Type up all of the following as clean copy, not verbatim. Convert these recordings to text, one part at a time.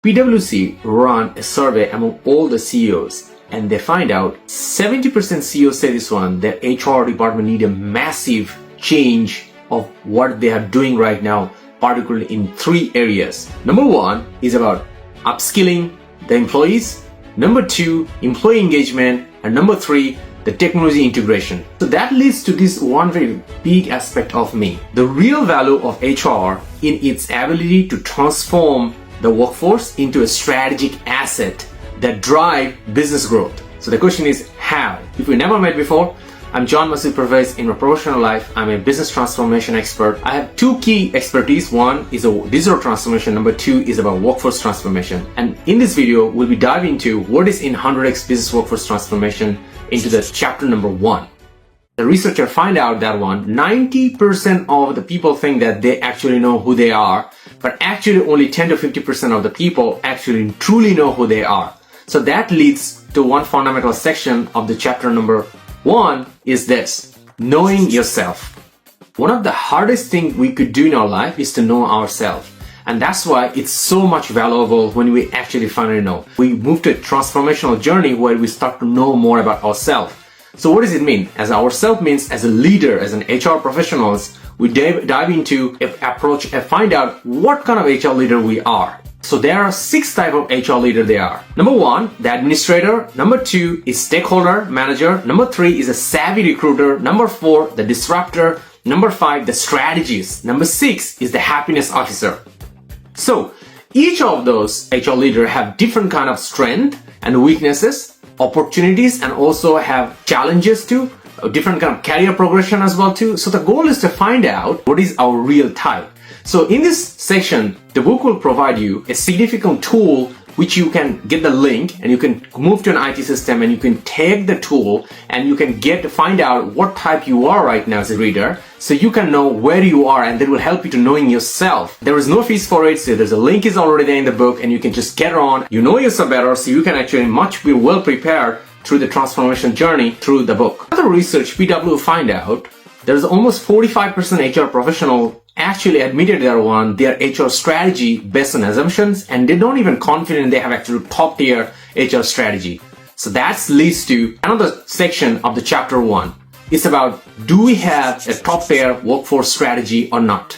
PwC run a survey among all the CEOs, and they find out 70% CEOs say this one, that HR department need a massive change of what they are doing right now, particularly in 3 areas. Number 1 is about upskilling the employees. Number 2, employee engagement. And number 3, the technology integration. So that leads to this one very big aspect of me. The real value of HR in its ability to transform the workforce into a strategic asset that drive business growth. So the question is how? If we never met before, I'm John Masood Pervez. In my professional life, I'm a business transformation expert. I have 2 key expertise. One is a digital transformation. Number 2 is about workforce transformation. And in this video, we'll be diving into what is in 100x business workforce transformation into the chapter number 1. The researcher find out that 90% of the people think that they actually know who they are, but actually only 10 to 50% of the people actually truly know who they are. So that leads to one fundamental section of the chapter number 1 is this: knowing yourself. One of the hardest things we could do in our life is to know ourselves. And that's why it's so much valuable when we actually finally know. We move to a transformational journey where we start to know more about ourselves. So what does it mean? As ourselves means as a leader, as an HR professionals, we dive into approach and find out what kind of HR leader we are. So there are 6 types of HR leader they are. Number 1, the administrator. Number 2 is stakeholder manager. Number 3 is a savvy recruiter. Number 4, the disruptor. Number 5, the strategist. Number 6 is the happiness officer. So each of those HR leaders have different kind of strength and weaknesses, opportunities, and also have challenges too, different kind of career progression as well too. So the goal is to find out what is our real type. So in this section, the book will provide you a significant tool which you can get the link and you can move to an IT system and you can take the tool and you can find out what type you are right now as a reader, so you can know where you are, and that will help you to knowing yourself. There is no fees for it, so there's a link is already there in the book and you can just get on. You know yourself better, so you can actually be well prepared through the transformation journey through the book. Other research, PwC find out there's almost 45% HR professional actually admitted their HR strategy based on assumptions, and they don't even confident they have actually top tier HR strategy. So that leads to another section of the chapter 1. It's about, do we have a top tier workforce strategy or not?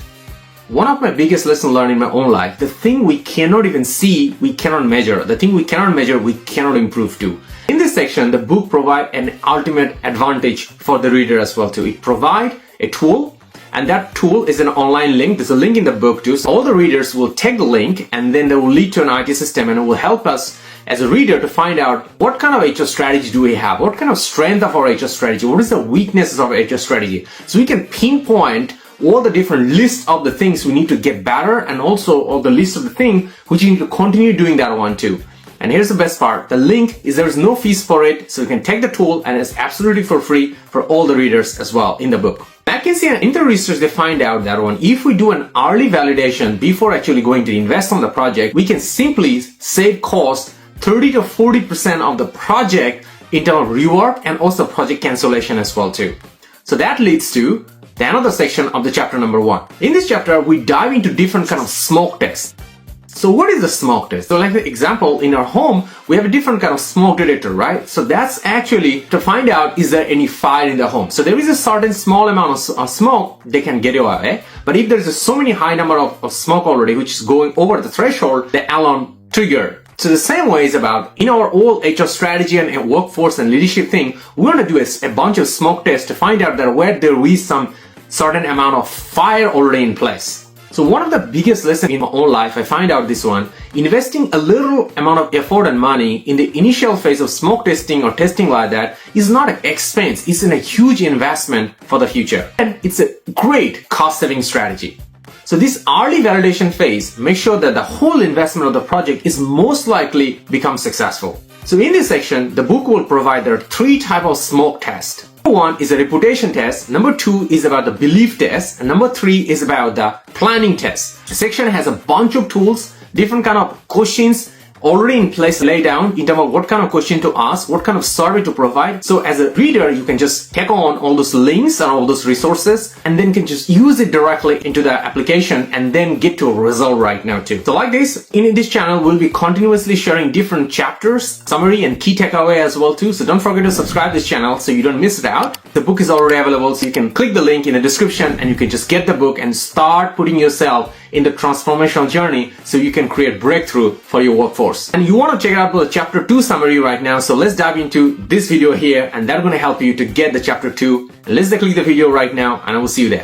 One of my biggest lessons learned in my own life, the thing we cannot even see, we cannot measure. The thing we cannot measure, we cannot improve to. In this section, the book provides an ultimate advantage for the reader as well too. It provides a tool, and that tool is an online link. There's a link in the book too. So all the readers will take the link and then they will lead to an IT system, and it will help us as a reader to find out what kind of HR strategy do we have, what kind of strength of our HR strategy, what is the weaknesses of our HR strategy. So we can pinpoint all the different lists of the things we need to get better, and also all the list of the things which you need to continue doing that one too. And here's the best part. The link is there's no fees for it, so you can take the tool and it's absolutely for free for all the readers as well in the book. McKinsey and Intel research, they find out that if we do an early validation before actually going to invest on the project, we can simply save cost 30 to 40% of the project in terms of rework and also project cancellation as well too. So that leads to another section of the chapter number 1. In this chapter, we dive into different kind of smoke tests. So what is the smoke test? So like the example, in our home, we have a different kind of smoke detector, right? So that's actually to find out, is there any fire in the home? So there is a certain small amount of smoke they can get away. But if there's so many high number of smoke already, which is going over the threshold, the alarm trigger. So the same way is about in our whole HR strategy and workforce and leadership thing, we want to do a bunch of smoke tests to find out that where there is some certain amount of fire already in place. So one of the biggest lessons in my own life, I find out this one, investing a little amount of effort and money in the initial phase of smoke testing or testing like that is not an expense. It's a huge investment for the future. And it's a great cost-saving strategy. So this early validation phase makes sure that the whole investment of the project is most likely become successful. So in this section, the book will provide there are 3 types of smoke tests. Number 1 is a reputation test. Number 2 is about the belief test. And number 3 is about the planning test. The section has a bunch of tools, different kind of questions already in place laid down in terms of what kind of question to ask, what kind of survey to provide. So as a reader, you can just take on all those links and all those resources and then can just use it directly into the application and then get to a result right now too. So like this, in this channel, we'll be continuously sharing different chapters, summary and key takeaway as well too. So don't forget to subscribe to this channel so you don't miss it out. The book is already available, so you can click the link in the description and you can just get the book and start putting yourself in the transformational journey so you can create breakthrough for your workforce. And you want to check out the chapter 2 summary right now, so let's dive into this video here and that's going to help you to get the chapter 2. And let's click the video right now and I will see you there.